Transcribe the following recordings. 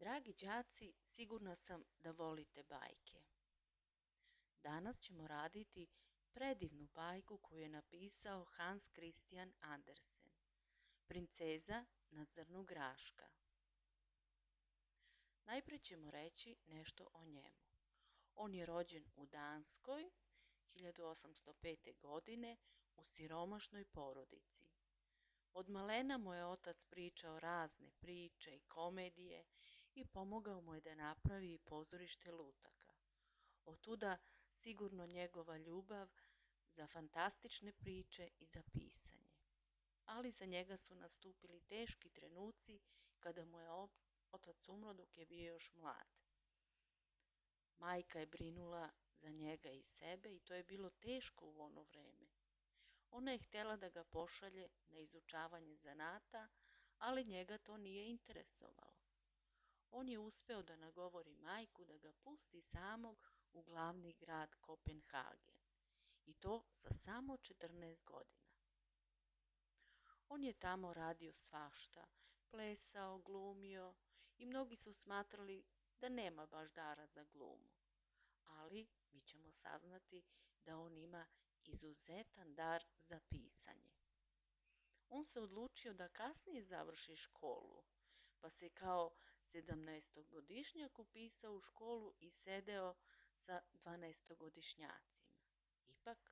Dragi đaci, sigurna sam da volite bajke. Danas ćemo raditi predivnu bajku koju je napisao Hans Christian Andersen. Princeza na zrnu graška. Najprije ćemo reći nešto o njemu. On je rođen u Danskoj 1805. godine u siromašnoj porodici. Od malena mu je otac pričao razne priče i komedije i pomogao mu je da napravi pozorište lutaka. Otuda sigurno njegova ljubav za fantastične priče i za pisanje. Ali za njega su nastupili teški trenuci kada mu je otac umro dok je bio još mlad. Majka je brinula za njega i sebe i to je bilo teško u ono vreme. Ona je htjela da ga pošalje na izučavanje zanata, ali njega to nije interesovalo. On je uspeo da nagovori majku da ga pusti samog u glavni grad Kopenhagen, i to sa samo 14 godina. On je tamo radio svašta, plesao, glumio i mnogi su smatrali da nema baš dara za glumu. Ali mi ćemo saznati da on ima izuzetan dar za pisanje. On se odlučio da kasnije završi školu, pa se kao 17-godišnjak upisao u školu i sedeo sa 12-godišnjacima. Ipak,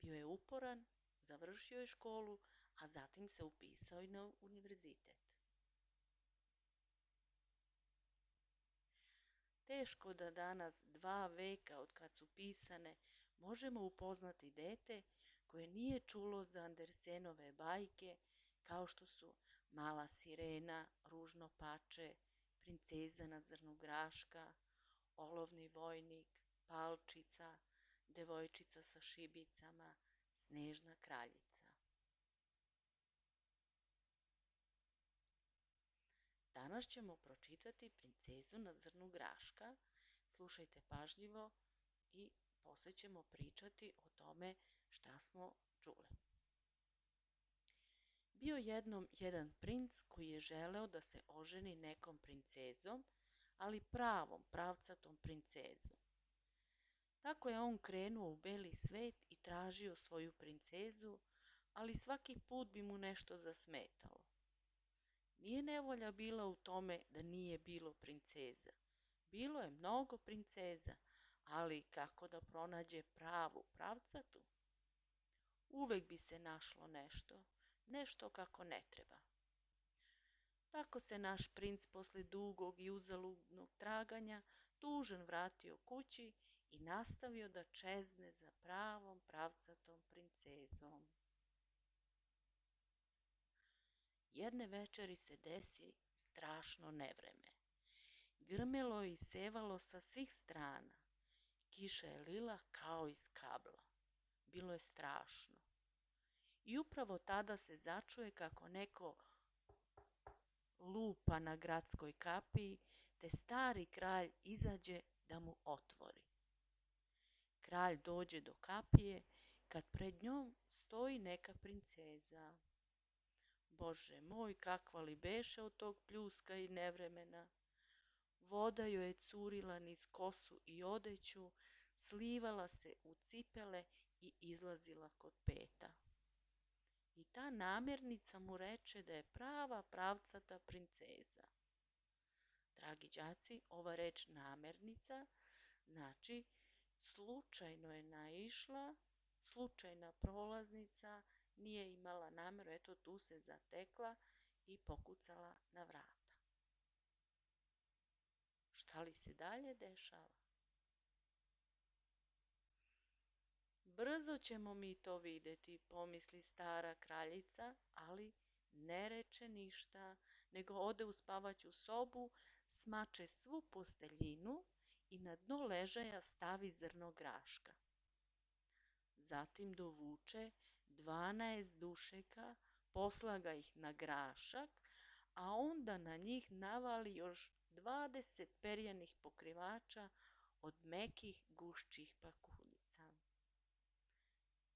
bio je uporan, završio je školu, a zatim se upisao i na univerzitet. Teško da danas, 2 veka od kad su pisane, možemo upoznati dete koje nije čulo za Andersenove bajke kao što su Mala sirena, Ružno pače, Princeza na zrnu graška, Olovni vojnik, Palčica, Devojčica sa šibicama, Snežna kraljica. Danas ćemo pročitati Princezu na zrnu graška. Slušajte pažljivo i poslije ćemo pričati o tome šta smo čuli. Bio jednom jedan princ koji je želeo da se oženi nekom princezom, ali pravom, pravcatom princezom. Tako je on krenuo u beli svet i tražio svoju princezu, ali svaki put bi mu nešto zasmetalo. Nije nevolja bila u tome da nije bilo princeza. Bilo je mnogo princeza, ali kako da pronađe pravu, pravcatu? Uvek bi se našlo nešto kako ne treba. Tako se naš princ posle dugog i uzaludnog traganja tužan vratio kući i nastavio da čezne za pravom, pravcatom princezom. Jedne večeri se desi strašno nevreme. Grmelo je i sevalo sa svih strana. Kiša je lila kao iz kabla. Bilo je strašno. I upravo tada se začuje kako neko lupa na gradskoj kapiji, te stari kralj izađe da mu otvori. Kralj dođe do kapije, kad pred njom stoji neka princeza. Bože moj, kakva li beše od tog pljuska i nevremena. Voda joj je curila niz kosu i odeću, slivala se u cipele i izlazila kod peta. I ta namirnica mu reče da je prava pravcata princeza. Dragi đaci, ova reč namirnica znači slučajno je naišla, slučajna prolaznica, nije imala nameru, eto tu se zatekla i pokucala na vrata. Šta li se dalje dešava? Brzo ćemo mi to videti, pomisli stara kraljica, ali ne reče ništa, nego ode u spavaću sobu, smače svu posteljinu i na dno ležaja stavi zrno graška. Zatim dovuče 12 dušeka, poslaga ih na grašak, a onda na njih navali još 20 perjanih pokrivača od mekih gušćih pakuljica.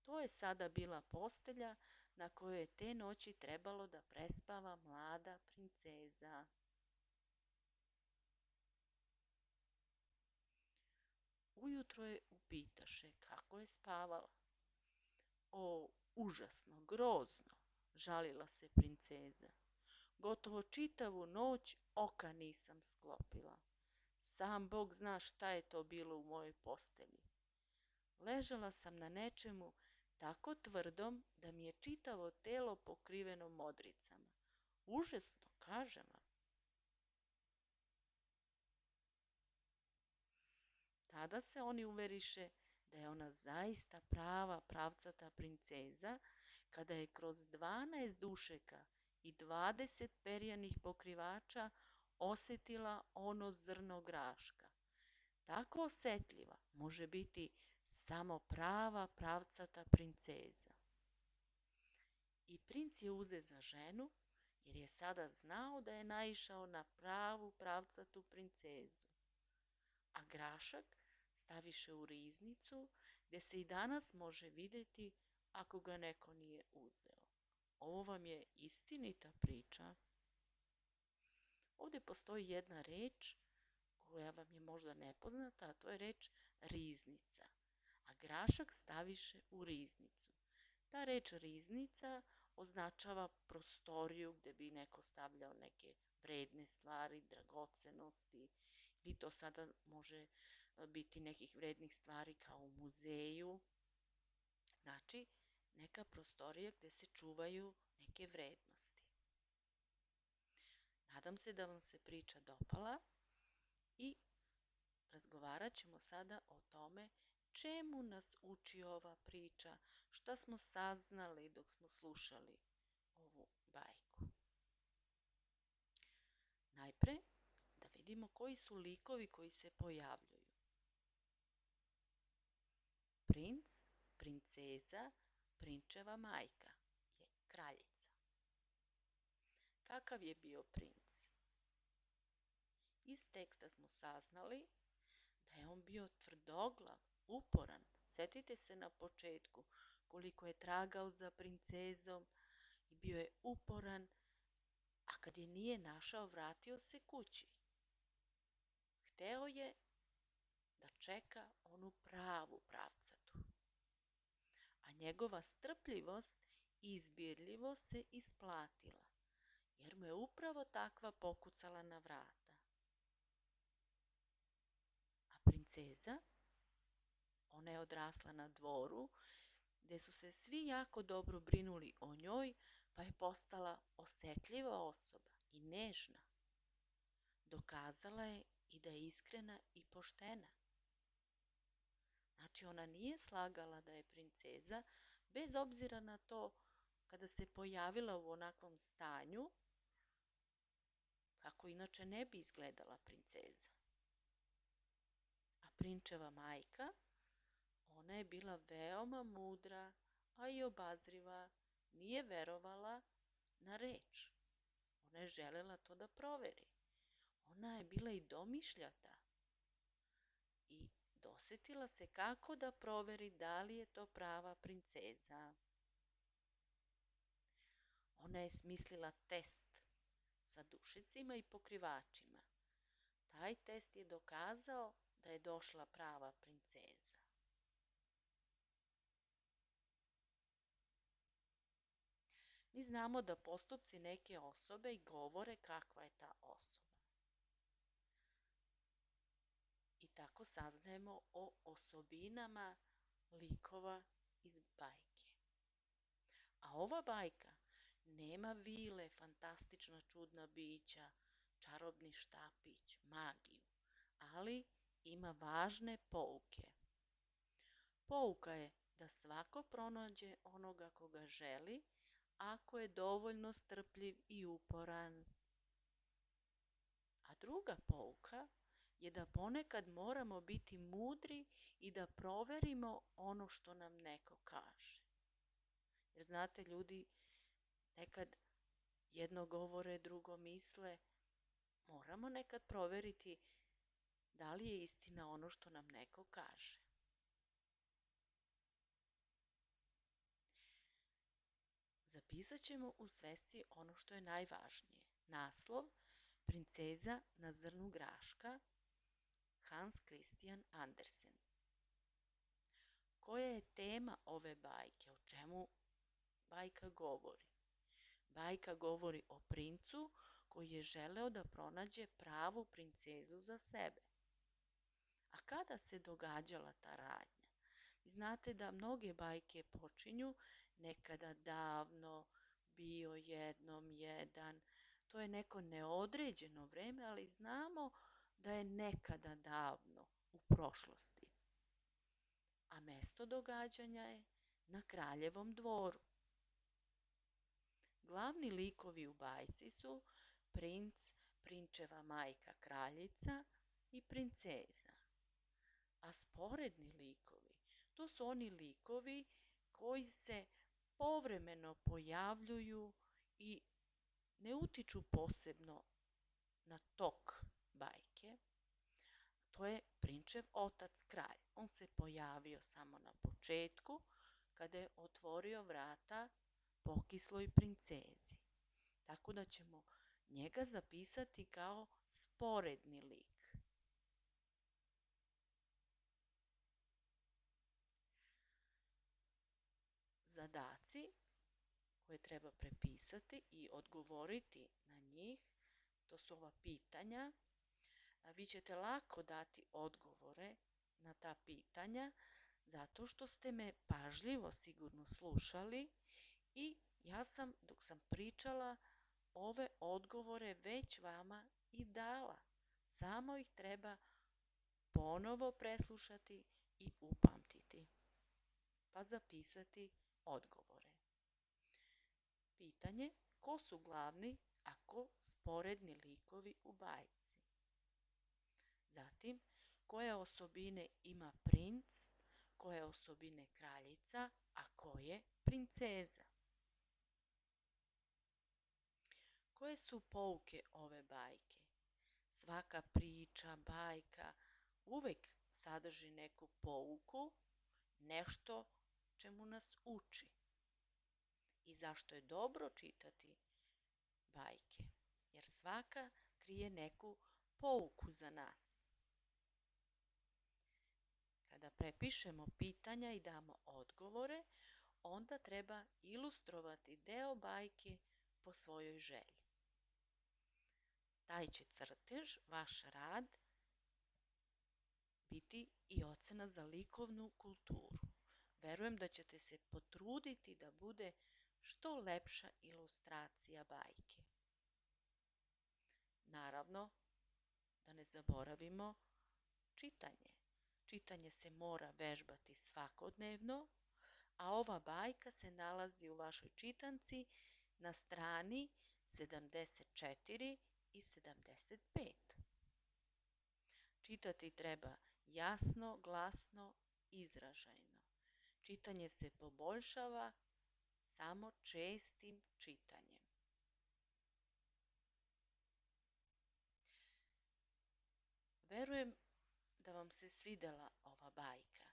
To je sada bila postelja na kojoj je te noći trebalo da prespava mlada princeza. ujutro je upitaše kako je spavala. O, užasno, grozno, žalila se princeza. Gotovo čitavu noć oka nisam sklopila. Sam Bog zna šta je to bilo u mojoj postelji. Ležala sam na nečemu tako tvrdom da mi je čitavo telo pokriveno modricama. Užasno, kažem vam. Tada se oni uveriše da je ona zaista prava pravcata princeza, kada je kroz 12 dušeka i 20 perjanih pokrivača osetila ono zrno graška. Tako osetljiva može biti samo prava pravcata princeza. I princ je uze za ženu, jer je sada znao da je naišao na pravu pravcatu princezu. A grašak staviše u riznicu, gde se i danas može videti ako ga neko nije uzeo. Ovo vam je istinita priča. Ovdje postoji jedna reč koja vam je možda nepoznata, a to je reč riznica. A grašak staviše u riznicu. Ta reč riznica označava prostoriju gde bi neko stavljao neke vredne stvari, dragocenosti, ili to sada može biti nekih vrednih stvari kao u muzeju. Znači, neka prostorija gde se čuvaju neke vrednosti. Nadam se da vam se priča dopala i razgovarat ćemo sada o tome čemu nas uči ova priča, šta smo saznali dok smo slušali ovu bajku. Najpre da vidimo koji su likovi koji se pojavljuju. Princ, princeza, prinčeva majka je kraljica. Kakav je bio princ? Iz teksta smo saznali da je on bio tvrdoglav, uporan. Setite se na početku koliko je tragao za princezom i bio je uporan, a kad je nije našao, vratio se kući. Hteo je da čeka onu pravu pravcatu. A njegova strpljivost i izbirljivost se isplatila, jer mu je upravo takva pokucala na vrata. A princeza, ona je odrasla na dvoru, gde su se svi jako dobro brinuli o njoj, pa je postala osetljiva osoba i nežna. Dokazala je i da je iskrena i poštena. Znači, ona nije slagala da je princeza, bez obzira na to kada se pojavila u onakvom stanju, kako inače ne bi izgledala princeza. A prinčeva majka, ona je bila veoma mudra, a i obazriva, nije verovala na reč. Ona je želela to da proveri. Ona je bila i domišljata i dosetila se kako da proveri da li je to prava princeza. Ona je smislila test sa dušecima i pokrivačima. Taj test je dokazao da je došla prava princeza. Mi znamo da postupci neke osobe i govore kakva je ta osoba. I tako saznajemo o osobinama likova iz bajke. A ova bajka nema vile, fantastična čudna bića, čarobni štapić, magiju, ali ima važne pouke. Pouka je da svako pronađe onoga koga želi, ako je dovoljno strpljiv i uporan. A druga pouka je da ponekad moramo biti mudri i da proverimo ono što nam neko kaže. Jer znate, ljudi nekad jedno govore, drugo misle. Moramo nekad proveriti da li je istina ono što nam neko kaže. Zapisat ćemo u svesci ono što je najvažnije. Naslov: Princeza na zrnu graška, Hans Christian Andersen. Koja je tema ove bajke? O čemu bajka govori? Bajka govori o princu koji je želeo da pronađe pravu princezu za sebe. A kada se događala ta radnja? Znate da mnoge bajke počinju nekada davno, bio jednom jedan. To je neko neodređeno vreme, ali znamo da je nekada davno u prošlosti. A mesto događanja je na kraljevom dvoru. Glavni likovi u bajci su princ, prinčeva majka kraljica i princeza. A sporedni likovi, to su oni likovi koji se povremeno pojavljuju i ne utiču posebno na tok bajke. To je prinčev otac kralj. On se pojavio samo na početku kada je otvorio vrata pokisloj princezi. Tako da ćemo njega zapisati kao sporedni lik. Zadaci koje treba prepisati i odgovoriti na njih, to su ova pitanja. Vi ćete lako dati odgovore na ta pitanja zato što ste me pažljivo sigurno slušali i ja sam, dok sam pričala, ove odgovore već vama i dala. Samo ih treba ponovo preslušati i upamtiti, pa zapisati odgovore. Pitanje: ko su glavni, a ko sporedni likovi u bajci? Zatim, koje osobine ima princ, koje osobine kraljica, a koje princeza? Koje su pouke ove bajke? Svaka priča, bajka uvek sadrži neku pouku, nešto čemu nas uči. I zašto je dobro čitati bajke? Jer svaka krije neku pouku za nas. Kada prepišemo pitanja i damo odgovore, onda treba ilustrovati deo bajke po svojoj želji. Taj će crtež, vaš rad, biti i ocena za likovnu kulturu. Verujem da ćete se potruditi da bude što lepša ilustracija bajke. Naravno, da ne zaboravimo čitanje. Čitanje se mora vežbati svakodnevno, a ova bajka se nalazi u vašoj čitanci na strani 74 i 75. Čitati treba jasno, glasno, izražajno. Čitanje se poboljšava samo čestim čitanjem. Verujem da vam se svidela ova bajka,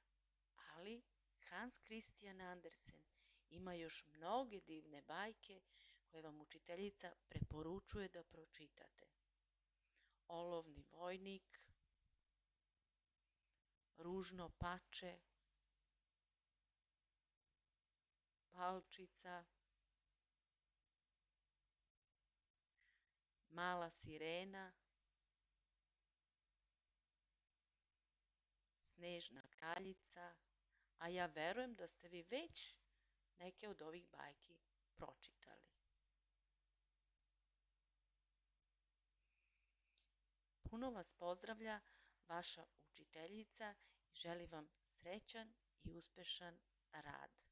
ali Hans Christian Andersen ima još mnoge divne bajke koje vam učiteljica preporučuje da pročitate. Olovni vojnik, Ružno pače, Palčica, Mala sirena, Snežna kraljica, a ja verujem da ste vi već neke od ovih bajki pročitali. Puno vas pozdravlja vaša učiteljica i želim vam srećan i uspešan rad.